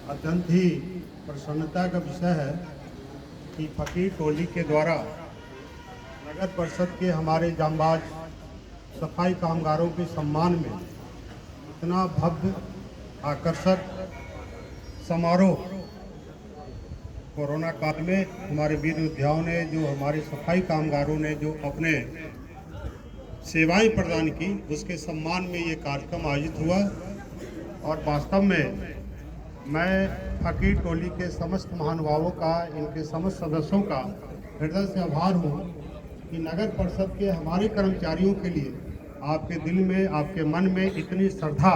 अत्यंत ही प्रसन्नता का विषय है कि फकीर टोली के द्वारा नगर परिषद के हमारे जांबाज सफाई कामगारों के सम्मान में इतना भव्य आकर्षक समारोह कोरोना काल में हमारे वीर योद्धाओं ने, जो हमारे सफाई कामगारों ने जो अपने सेवाएं प्रदान की, उसके सम्मान में ये कार्यक्रम आयोजित हुआ। और वास्तव में मैं फकीर टोली के समस्त महानुभावों का, इनके समस्त सदस्यों का हृदय से आभार हूँ कि नगर परिषद के हमारे कर्मचारियों के लिए आपके दिल में, आपके मन में इतनी श्रद्धा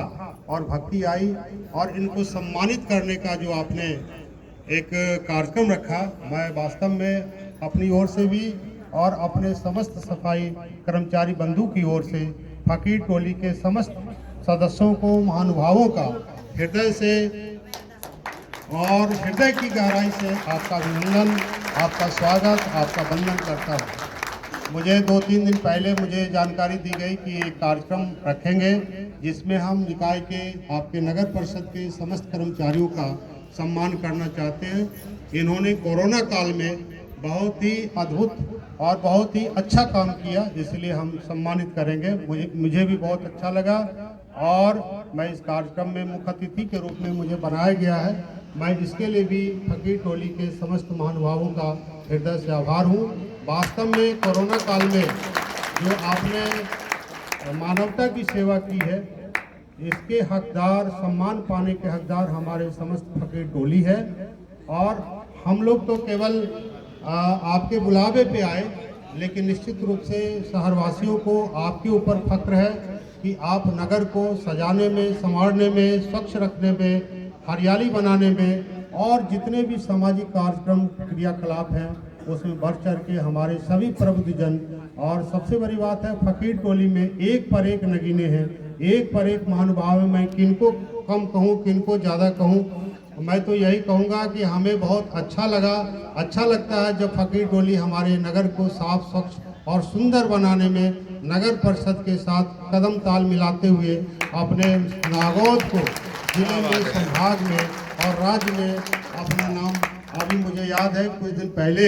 और भक्ति आई और इनको सम्मानित करने का जो आपने एक कार्यक्रम रखा, मैं वास्तव में अपनी ओर से भी और अपने समस्त सफाई कर्मचारी बंधु की ओर से फकीर टोली के समस्त सदस्यों को, महानुभावों का हृदय से और हृदय की गहराई से आपका अभिनंदन, आपका स्वागत, आपका वंदन करता हूँ। मुझे 2-3 दिन पहले मुझे जानकारी दी गई कि एक कार्यक्रम रखेंगे जिसमें हम निकाय के, आपके नगर परिषद के समस्त कर्मचारियों का सम्मान करना चाहते हैं। इन्होंने कोरोना काल में बहुत ही अद्भुत और बहुत ही अच्छा काम किया, इसलिए हम सम्मानित करेंगे। मुझे भी बहुत अच्छा लगा और मैं इस कार्यक्रम में मुख्य अतिथि के रूप में मुझे बनाया गया है। मैं इसके लिए भी फकीर टोली के समस्त महानुभावों का हृदय से आभार हूँ। वास्तव में कोरोना काल में जो आपने मानवता की सेवा की है, इसके हकदार, सम्मान पाने के हकदार हमारे समस्त फकीर टोली है। और हम लोग तो केवल आपके बुलावे पे आए, लेकिन निश्चित रूप से शहरवासियों को आपके ऊपर फक्र है कि आप नगर को सजाने में, संवारने में, स्वच्छ रखने में, हरियाली बनाने में और जितने भी सामाजिक कार्यक्रम क्रियाकलाप हैं उसमें बढ़ चढ़ के हमारे सभी प्रबुद्धजन। और सबसे बड़ी बात है, फकीर टोली में एक पर एक नगीने हैं, एक पर एक महानुभाव है। मैं किनको कम कहूँ, किनको ज़्यादा कहूँ, मैं तो यही कहूँगा कि हमें बहुत अच्छा लगता है जब फकीर टोली हमारे नगर को साफ, स्वच्छ और सुंदर बनाने में नगर परिषद के साथ कदम ताल मिलाते हुए अपने नागौद को जिले में, संभाग में और राज्य में अपना नाम। अभी मुझे याद है कुछ दिन पहले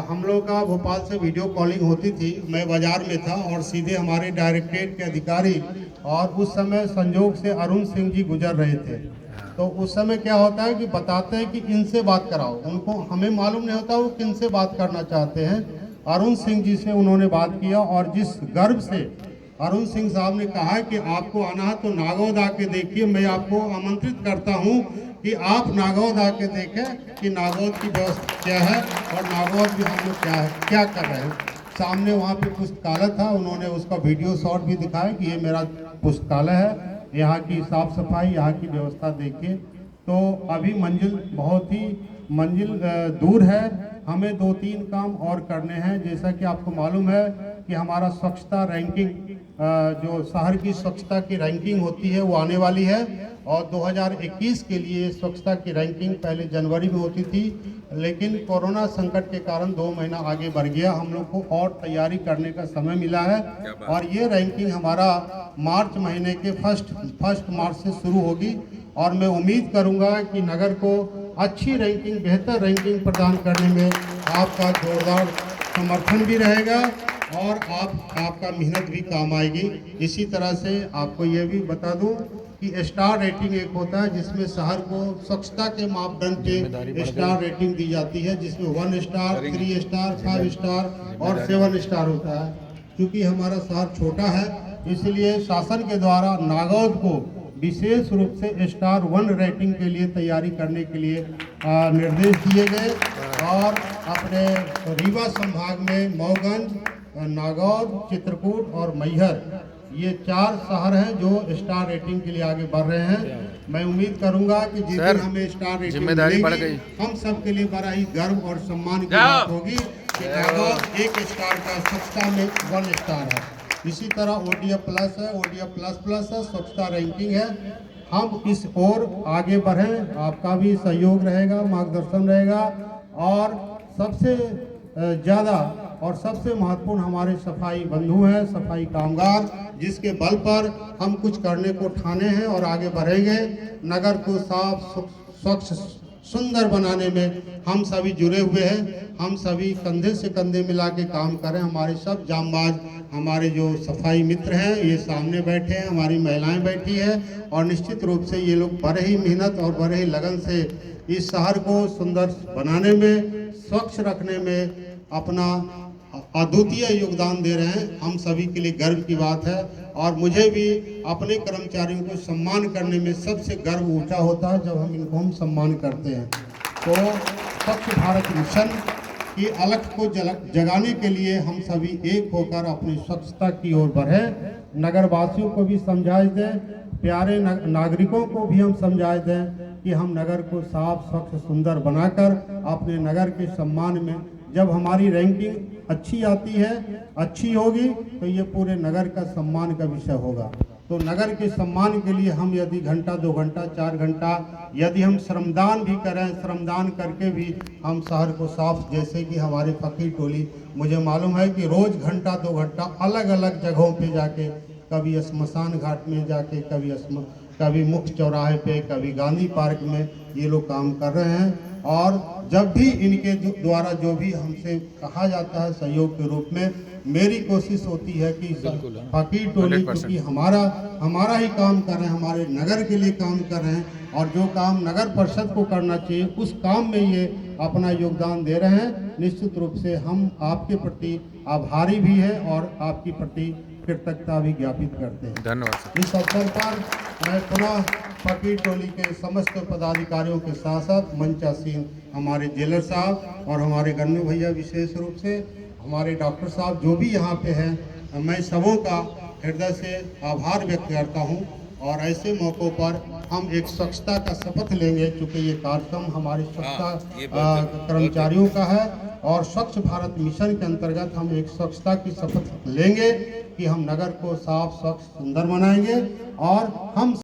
हम लोग का भोपाल से वीडियो कॉलिंग होती थी, मैं बाजार में था और सीधे हमारे डायरेक्टरेट के अधिकारी, और उस समय संजोग से अरुण सिंह जी गुजर रहे थे। तो उस समय क्या होता है कि बताते हैं कि इनसे बात कराओ, उनको, हमें मालूम नहीं होता वो किन से बात करना चाहते हैं। अरुण सिंह जी से उन्होंने बात किया और जिस गर्व से अरुण सिंह साहब ने कहा कि आपको आना है तो नागौद आके देखिए। मैं आपको आमंत्रित करता हूं कि आप नागौद आके देखें कि नागौद की व्यवस्था क्या है और नागौद भी हम लोग क्या कर रहे हैं। सामने वहाँ पे पुस्तकालय था, उन्होंने उसका वीडियो शॉट भी दिखाया कि ये मेरा पुस्तकालय है, यहाँ की साफ सफाई, यहाँ की व्यवस्था देखिए। तो अभी बहुत ही मंजिल दूर है, हमें 2-3 काम और करने हैं। जैसा कि आपको मालूम है कि हमारा स्वच्छता रैंकिंग, जो शहर की स्वच्छता की रैंकिंग होती है वो आने वाली है और 2021 के लिए स्वच्छता की रैंकिंग पहले जनवरी में होती थी, लेकिन कोरोना संकट के कारण 2 महीना आगे बढ़ गया। हम लोग को और तैयारी करने का समय मिला है और ये रैंकिंग हमारा मार्च महीने के फर्स्ट मार्च से शुरू होगी और मैं उम्मीद करूंगा कि नगर को अच्छी रैंकिंग, बेहतर रैंकिंग प्रदान करने में आपका जोरदार समर्थन भी रहेगा और आपका मेहनत भी काम आएगी। इसी तरह से आपको ये भी बता दूं कि स्टार रेटिंग एक होता है जिसमें शहर को स्वच्छता के मापदंड पे स्टार रेटिंग दी जाती है, जिसमें 1 स्टार, 3 स्टार, 5 स्टार और 7 स्टार होता है। क्योंकि हमारा शहर छोटा है, इसलिए शासन के द्वारा नागौद को विशेष रूप से स्टार 1 रेटिंग के लिए तैयारी करने के लिए निर्देश दिए गए और अपने रीवा संभाग में मऊगंज, नागौद, चित्रकूट और मैहर, ये 4 शहर हैं जो स्टार रेटिंग के लिए आगे बढ़ रहे हैं। मैं उम्मीद करूंगा कि जिस दिन हमें स्टार रेटिंग जिम्मेदारी बढ़ गई, हम सब के लिए बड़ा ही गर्व और सम्मान की बात होगी कि नागौद 1 स्टार का, स्वच्छता में 1 स्टार है। इसी तरह ODF प्लस है, ODF प्लस है, स्वच्छता रैंकिंग है। हम इस ओर आगे बढ़ें, आपका भी सहयोग रहेगा, मार्गदर्शन रहेगा और सबसे ज़्यादा और सबसे महत्वपूर्ण हमारे सफाई बंधु हैं, सफाई कामगार, जिसके बल पर हम कुछ करने को ठाने हैं और आगे बढ़ेंगे। नगर को साफ स्वच्छ सुंदर बनाने में हम सभी जुड़े हुए हैं। हम सभी कंधे से कंधे मिला के काम कर रहे हैं। हमारे सब जांबाज, हमारे जो सफाई मित्र हैं, ये सामने बैठे हैं, हमारी महिलाएं बैठी हैं, और निश्चित रूप से ये लोग बड़े ही मेहनत और बड़े ही लगन से इस शहर को सुंदर बनाने में, स्वच्छ रखने में अपना अद्वितीय योगदान दे रहे हैं। हम सभी के लिए गर्व की बात है, और मुझे भी अपने कर्मचारियों को सम्मान करने में सबसे गर्व ऊँचा होता है जब हम सम्मान करते हैं। तो स्वच्छ भारत मिशन की अलख को जगाने के लिए हम सभी एक होकर अपनी स्वच्छता की ओर बढ़े। नगरवासियों को भी समझाए दें, प्यारे नागरिकों को भी हम समझाए दें कि हम नगर को साफ, स्वच्छ, सुंदर बनाकर अपने नगर के सम्मान में, जब हमारी रैंकिंग अच्छी आती है, अच्छी होगी, तो ये पूरे नगर का सम्मान का विषय होगा। तो नगर के सम्मान के लिए हम यदि घंटा, 2 घंटा, 4 घंटा यदि हम श्रमदान भी करें, श्रमदान करके भी हम शहर को साफ, जैसे कि हमारे फकीर टोली, मुझे मालूम है कि रोज घंटा 2 घंटा अलग अलग जगहों पे जाके, कभी स्मशान घाट में जाके, कभी मुख्य चौराहे पे, कभी गांधी पार्क में ये लोग काम कर रहे हैं। और जब भी इनके द्वारा जो भी हमसे कहा जाता है सहयोग के रूप में, मेरी कोशिश होती है कि फकीर टोली, क्योंकि हमारा ही काम कर रहे हैं, हमारे नगर के लिए काम कर रहे हैं, और जो काम नगर परिषद को करना चाहिए उस काम में ये अपना योगदान दे रहे हैं। निश्चित रूप से हम आपके प्रति आभारी भी हैं और आपकी प्रति कृतज्ञता भी ज्ञापित करते हैं। धन्यवाद। इस अवसर पर मैं पुनः फकीर टोली के समस्त पदाधिकारियों के साथ साथ मंचासीन हमारे जेलर साहब और हमारे गन्नू भैया, विशेष रूप से हमारे डॉक्टर साहब जो भी यहाँ पे हैं, मैं सबों का हृदय से आभार व्यक्त करता हूँ। और ऐसे मौक़ों पर हम एक स्वच्छता का शपथ लेंगे, क्योंकि ये कार्यक्रम हमारे स्वच्छता कर्मचारियों का है, और स्वच्छ भारत मिशन के अंतर्गत हम एक स्वच्छता की शपथ लेंगे कि हम नगर को साफ, स्वच्छ, सुंदर बनाएंगे, और हम